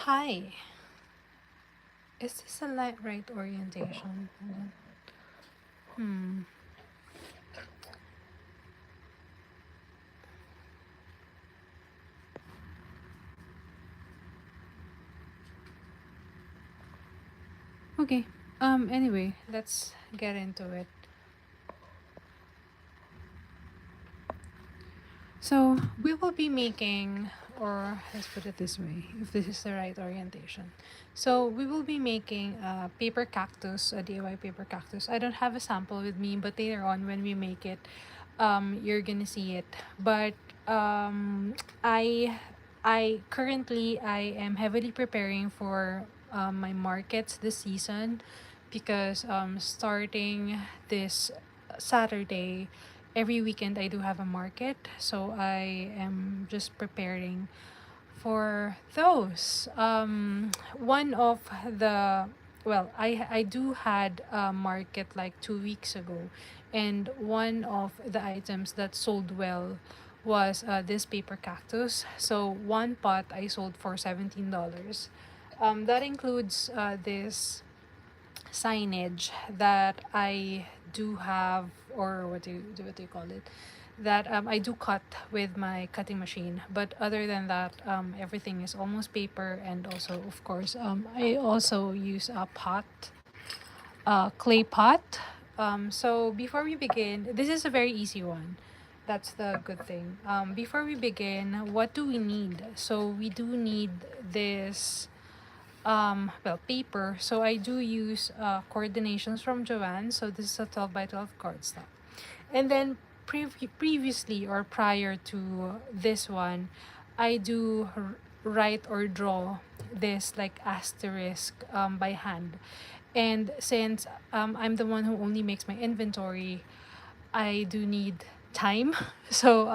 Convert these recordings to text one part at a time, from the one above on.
Hi, is this a light right orientation? Hold on. Hmm. Okay. Anyway, let's get into it. So we will be making, or let's put it this way, if this is the right orientation. So we will be making a paper cactus, a DIY paper cactus. I don't have a sample with me, but later on when we make it, you're gonna see it. But um, I, I am heavily preparing for my markets this season, because starting this Saturday, every weekend I do have a market, so I am just preparing for those. One of the I do had a market like 2 weeks ago, and one of the items that sold well was this paper cactus. So one pot I sold for $17. That includes this signage that I do have, or what do you call it? That I do cut with my cutting machine. But other than that, everything is almost paper, and also, of course, I also use a pot, clay pot. So before we begin, this is a very easy one. That's the good thing. Before we begin, what do we need? So we do need this paper. So I do use coordinations from Joanne. So this is a 12 by 12 cardstock. And then previously, or prior to this one, I do write or draw this like asterisk by hand. And since I'm the one who only makes my inventory, I do need time. So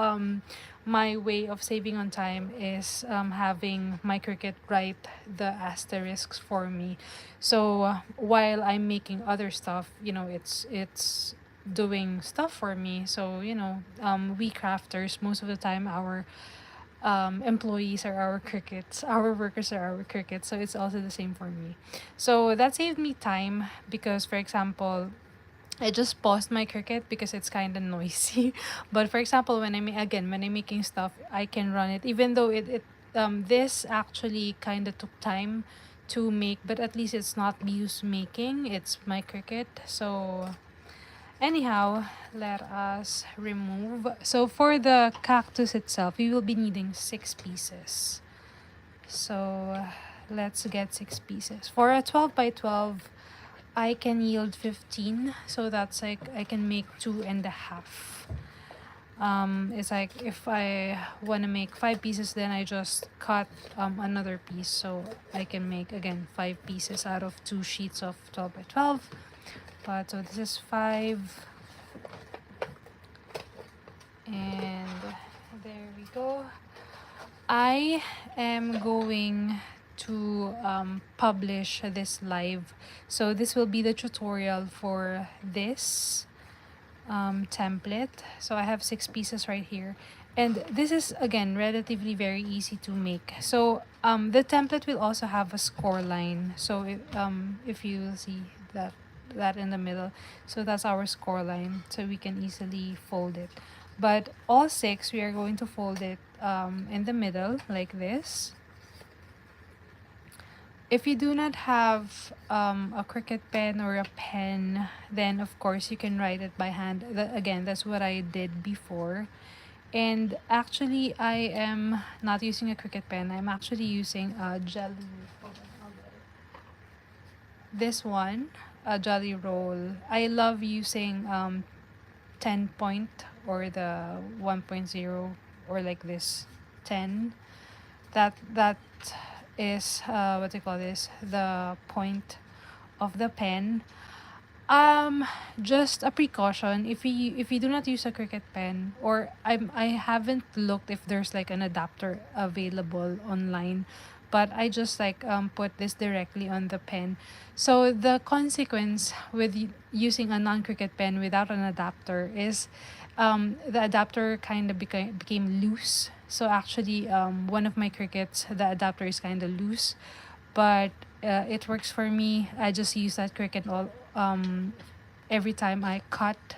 my way of saving on time is having my Cricut write the asterisks for me. So while I'm making other stuff, it's doing stuff for me. So we crafters, most of the time our employees are our crickets, our workers are our crickets. So it's also the same for me. So that saved me time because, for example, I just paused my Cricut because it's kind of noisy. But for example, when I'm making stuff, I can run it. Even though this actually kind of took time to make, but at least it's not Muse making. It's my Cricut. So anyhow, let us remove. So for the cactus itself, we will be needing 6 pieces. So let's get 6 pieces for a 12 by 12. I can yield 15, so that's like I can make two and a half. It's like if I want to make 5 pieces, then I just cut another piece, so I can make again 5 pieces out of 2 sheets of 12 by 12. But so this is 5, and there we go. I am going to publish this live. So this will be the tutorial for this template. So I have 6 pieces right here. And this is, again, relatively very easy to make. So the template will also have a score line. So if you see that in the middle, so that's our score line. So we can easily fold it. But all 6, we are going to fold it in the middle like this. If you do not have a Cricut pen or a pen, then of course you can write it by hand. Again, that's what I did before. And actually, I am not using a Cricut pen. I'm actually using a jelly. Hold on, I'll get it. This one, a jelly roll. I love using 10 point or the 1.0, or like this 10. That is what do you call this, the point of the pen. Just a precaution, if you do not use a Cricut pen, or I haven't looked if there's like an adapter available online, but I just like put this directly on the pen. So the consequence with using a non-Cricut pen without an adapter is the adapter kind of became loose. So actually, one of my crickets, the adapter is kind of loose, but it works for me. I just use that cricket all every time I cut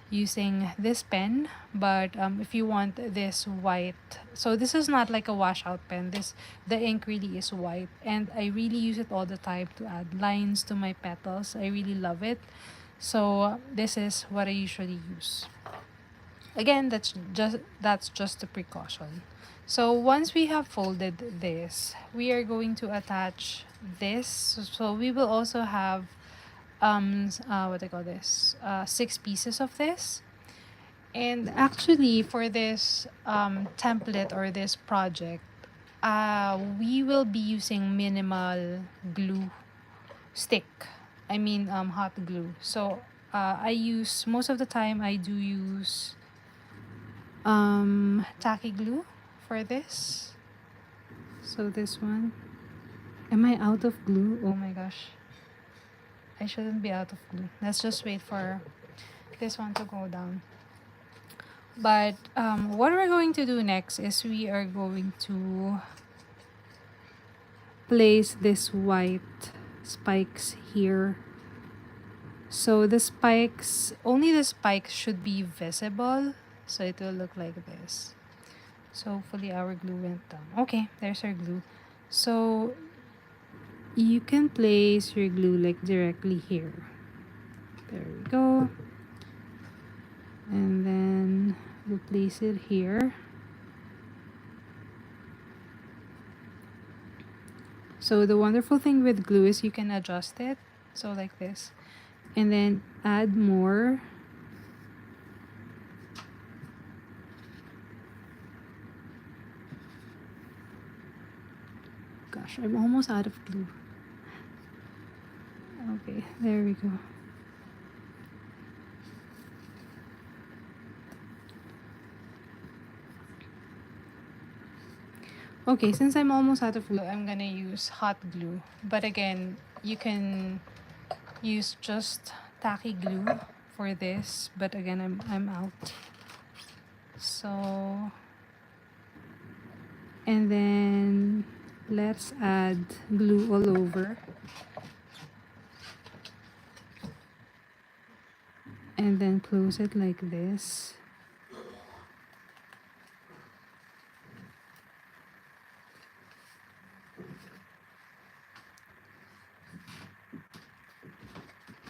using this pen. But if you want this white, so this is not like a washout pen. This the ink really is white, and I really use it all the time to add lines to my petals. I really love it. So this is what I usually use. Again, that's just a precaution. So once we have folded this, we are going to attach this. So we will also have what I call this 6 pieces of this. And actually, for this template or this project, we will be using minimal glue stick. I mean, hot glue. So I use, most of the time I do use tacky glue for this. So this one. Am I out of glue? Oh my gosh. I shouldn't be out of glue. Let's just wait for this one to go down. But what we're going to do next is we are going to place this white spikes here. So the spikes, only the spikes should be visible. So it will look like this. So hopefully our glue went down. Okay, there's our glue. So you can place your glue like directly here. There we go. And then we'll place it here. So the wonderful thing with glue is you can adjust it. So like this. And then add more. Gosh, I'm almost out of glue. Okay, there we go. Okay, since I'm almost out of glue, I'm gonna use hot glue. But again, you can use just tacky glue for this. But again, I'm out. So, and then let's add glue all over. And then close it like this.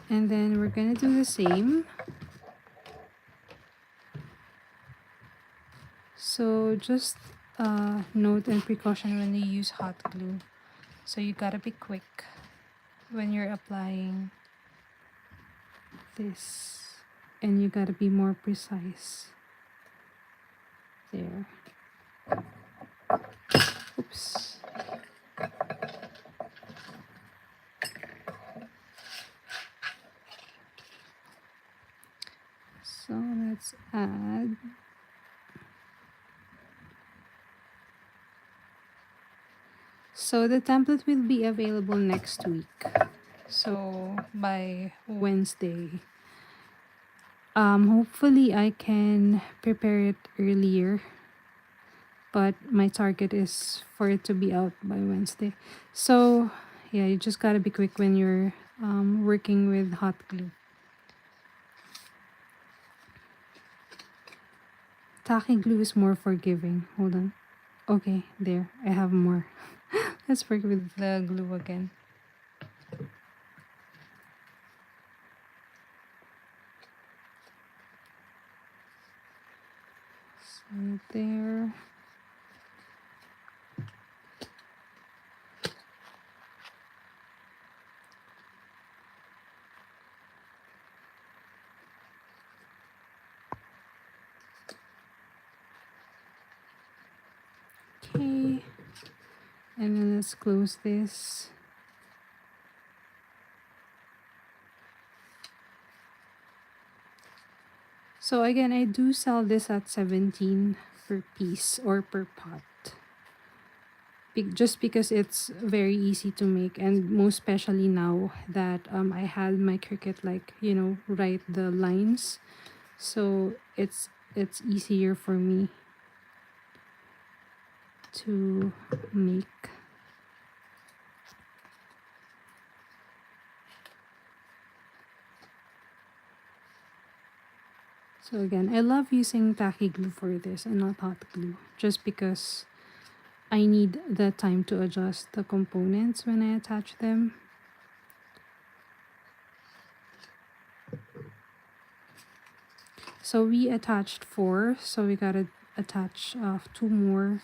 And then we're gonna do the same. So just note and precaution when you use hot glue. So you gotta be quick when you're applying this. And you gotta be more precise. There. Oops. So let's add. So the template will be available next week. So by Wednesday. Hopefully I can prepare it earlier. But my target is for it to be out by Wednesday. So yeah, you just gotta be quick when you're working with hot glue. Tacky glue is more forgiving. Hold on. Okay, there. I have more. Let's work with the glue again. So there. Okay. And then let's close this. So again, I do sell this at 17 per piece or per pot. Just because it's very easy to make, and most especially now that I had my Cricut, like, write the lines so it's easier for me to make. So again, I love using tacky glue for this and not hot glue, just because I need the time to adjust the components when I attach them. So we attached 4, so we gotta attach 2 more.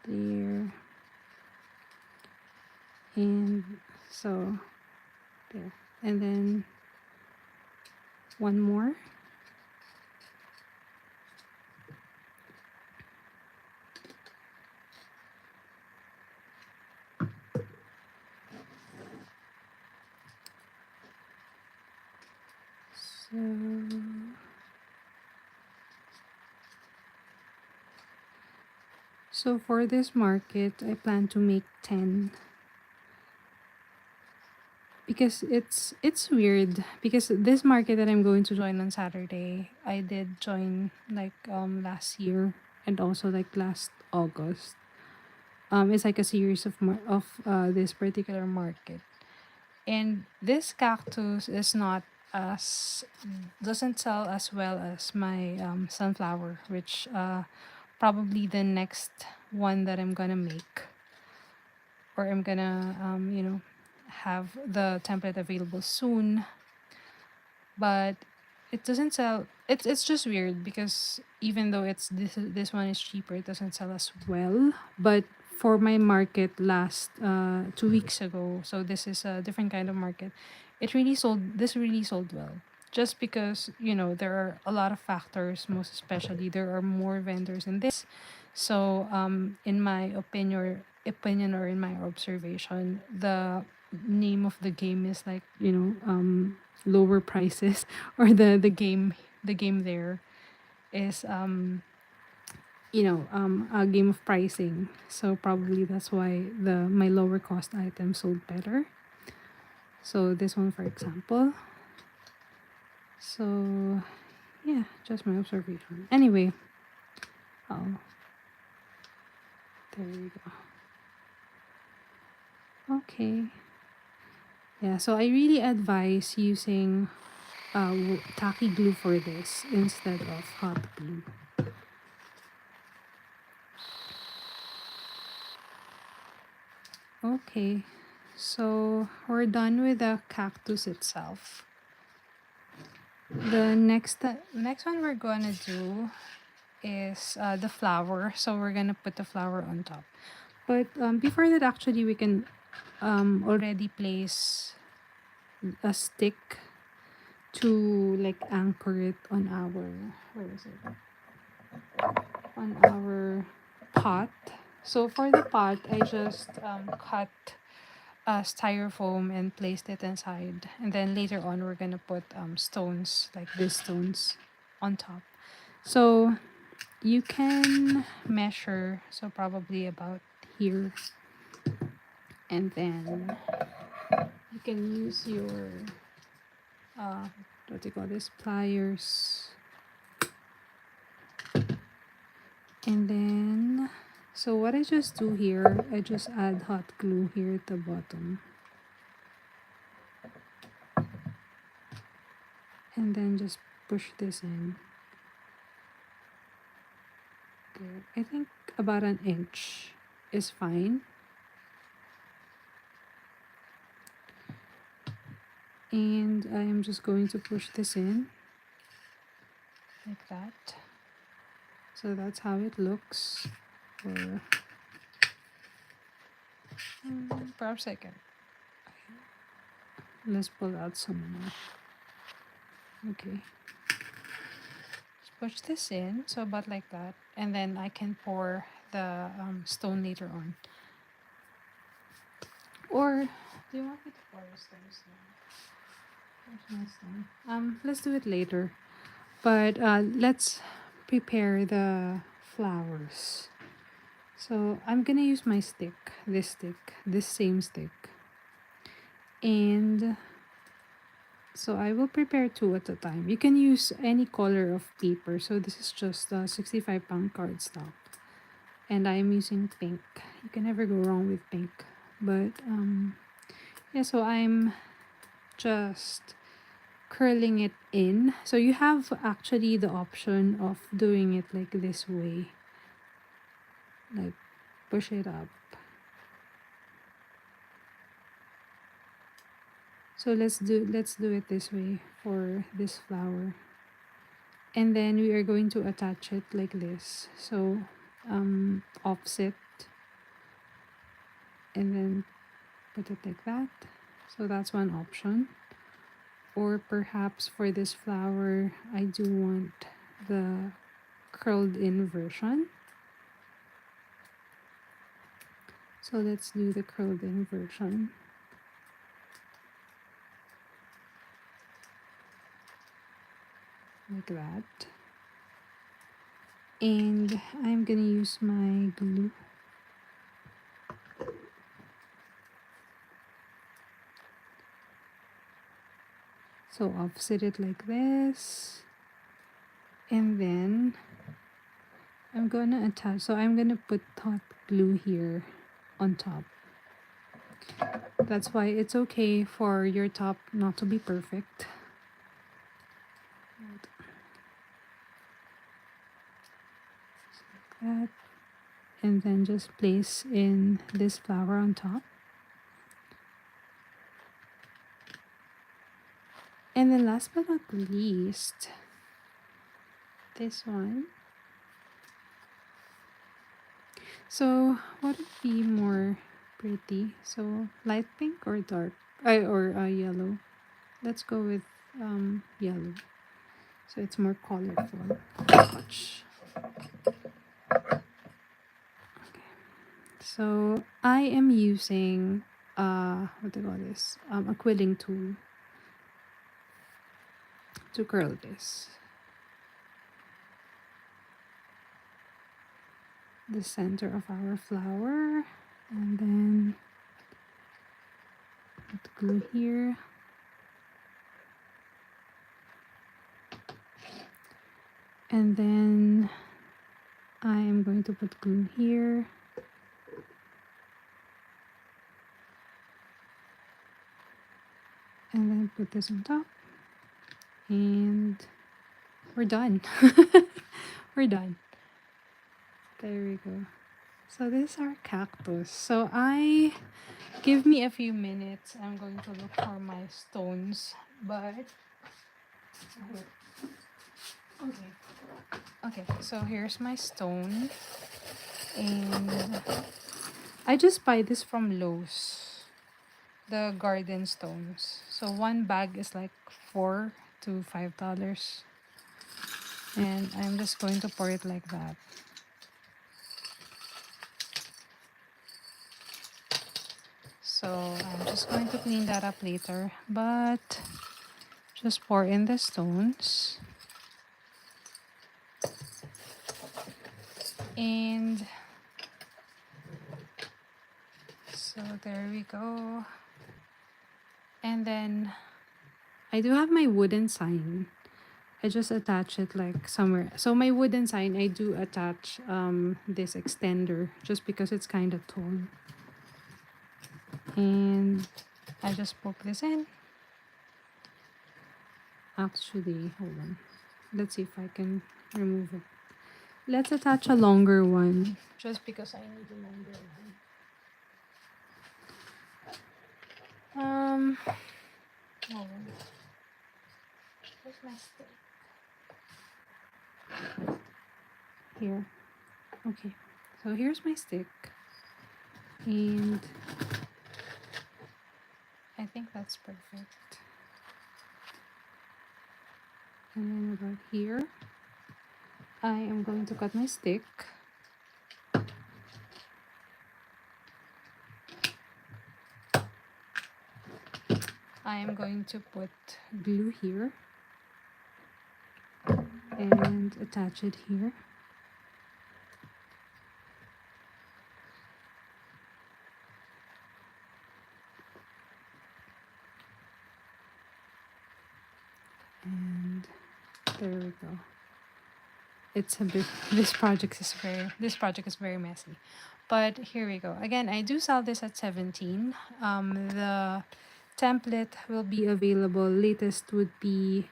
There. And so there. And then 1 more. So so for this market, I plan to make 10, because it's weird, because this market that I'm going to join on Saturday, I did join like last year and also like last August. It's like a series of this particular market, and this cactus is not as doesn't sell as well as my sunflower, which probably the next one that I'm gonna make, or I'm gonna have the template available soon. But it doesn't sell. It's just weird, because even though this one is cheaper, it doesn't sell as well. But for my market last 2 weeks ago, so this is a different kind of market. This really sold well, just because there are a lot of factors. Most especially, there are more vendors in this. So in my opinion, or in my observation, the name of the game is like lower prices, or the game there is a game of pricing. So probably that's why the my lower cost items sold better. So this one, for example. So yeah, just my observation. Anyway, oh, there we go. Okay. Yeah, so I really advise using tacky glue for this instead of hot glue. Okay, so we're done with the cactus itself. The next one we're gonna do is the flower. So we're gonna put the flower on top. But before that, actually, we can already place a stick to like anchor it on our, where is it? On our pot. So for the pot, I just cut styrofoam and placed it inside, and then later on we're gonna put stones, like these stones, on top. So you can measure, so probably about here, and then you can use your what do you call this, pliers, and then so what I just do here, I just add hot glue here at the bottom, and then just push this in there. I think about an inch is fine. And I'm just going to push this in like that. So that's how it looks. For perhaps I can. Let's pull out some more. Okay. Just push this in, so about like that, and then I can pour the stone later on. Or do you want me to pour the stones now? Where's my stone? Let's do it later. But let's prepare the flowers. So I'm gonna use my stick, this same stick, And so I will prepare 2 at a time. You can use any color of paper. So this is just a 65-pound cardstock. And I'm using pink. You can never go wrong with pink. But yeah, so I'm just curling it in. So you have actually the option of doing it like this way. Like push it up. So let's do it this way for this flower. And then we are going to attach it like this. So offset and then put it like that. So that's one option. Or perhaps for this flower, I do want the curled in version. So let's do the curled in version. Like that. And I'm gonna use my glue. So offset it like this. And then I'm gonna attach, so I'm gonna put hot glue here on top. That's why it's okay for your top not to be perfect. Like that. And then just place in this flower on top. And then last but not least, this one. So what would be more pretty? So light pink or dark or yellow? Let's go with yellow. So it's more colorful. Watch. Okay. So I am using what do you call this? A quilling tool to curl this. The center of our flower, and then put glue here. And then I am going to put glue here. And then put this on top. And we're done. We're done. There we go. So this is our cactus. So give me a few minutes. I'm going to look for my stones. But okay, so here's my stone. And I just buy this from Lowe's. The garden stones. So one bag is like $4 to $5. And I'm just going to pour it like that. So I'm just going to clean that up later. But just pour in the stones. And so there we go. And then I do have my wooden sign. I just attach it like somewhere. So my wooden sign, I do attach this extender just because it's kind of tall. And I just poke this in. Actually, hold on. Let's see if I can remove it. Let's attach a longer one. Just because I need a longer one. Hold on. Where's my stick? Here. Okay. So here's my stick. And I think that's perfect. And then about here, I am going to cut my stick. I am going to put glue here and attach it here. There we go. It's a bit, this project is very messy. But here we go. Again, I do sell this at 17. The template will be available, latest would be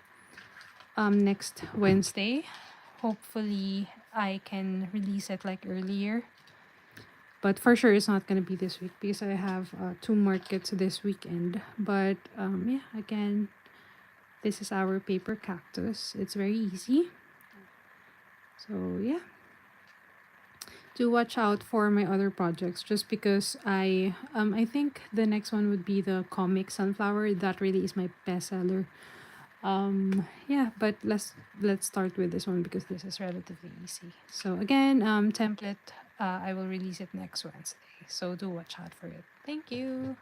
next Wednesday. Hopefully I can release it like earlier. But for sure it's not gonna be this week because I have two markets this weekend. But yeah, again, this is our paper cactus. It's very easy. So yeah, do watch out for my other projects just because I think the next one would be the comic sunflower. That really is my bestseller. Yeah, but let's start with this one because this is relatively easy. So again, template, I will release it next Wednesday. So do watch out for it. Thank you.